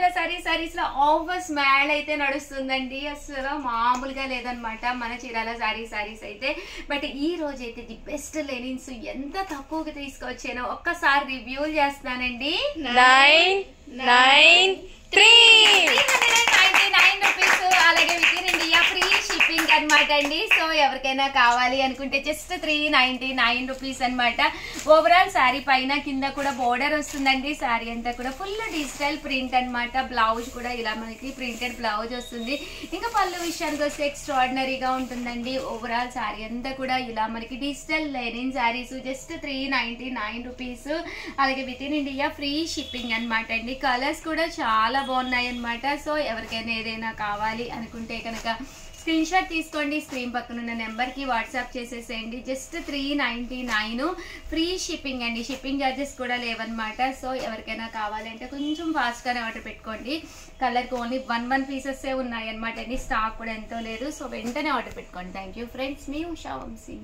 చీరాల సారీస్ లో ఆఫర్స్ మేళ అయితే నడుస్తుందండి. అసలు మామూలుగా లేదనమాట మన చీరాల సారీస్ అయితే. బట్ ఈ రోజు అయితే ది బెస్ట్ లెనిన్స్ ఎంత తక్కువగా తీసుకొచ్చానో ఒక్కసారి రివ్యూలు చేస్తానండి. 993 రూపీస్, అలాగే with in India free shipping అనమాట అండి. సో ఎవరికైనా కావాలి అనుకుంటే జస్ట్ 399 రూపీస్ అనమాట. ఓవరాల్ శారీ పైన కింద కూడా బోర్డర్ వస్తుందండి. శారీ అంతా కూడా ఫుల్ డిజిటల్ ప్రింట్ అనమాట. బ్లౌజ్ కూడా ఇలా మనకి ప్రింటెడ్ బ్లౌజ్ వస్తుంది. ఇంకా పళ్ళు విషయానికి వస్తే ఎక్స్ట్రాడినరీగా ఉంటుందండి. ఓవరాల్ శారీ అంతా కూడా ఇలా మనకి digital linen sarees just 399 rupees, అలాగే with in India free shipping అనమాట అండి. కలర్స్ కూడా చాలా బాగున్నాయి అనమాట. సో ఎవరికైనా ఏదైనా కావాలి అనుకుంటే కనుక స్క్రీన్ షాట్ తీసుకోండి, స్క్రీన్ పక్కన ఉన్న నెంబర్కి వాట్సాప్ చేసేసేయండి. జస్ట్ 399 ఫ్రీ షిప్పింగ్ అండి. షిప్పింగ్ ఛార్జెస్ కూడా లేవన్నమాట. సో ఎవరికైనా కావాలంటే కొంచెం ఫాస్ట్గానే ఆర్డర్ పెట్టుకోండి. కలర్కి ఓన్లీ 1 పీసెస్ ఉన్నాయి అనమాట అండి. స్టాక్ కూడా ఎంతో లేదు. సో వెంటనే ఆర్డర్ పెట్టుకోండి. థ్యాంక్ యూ ఫ్రెండ్స్, మీ ఉషా వంశీ.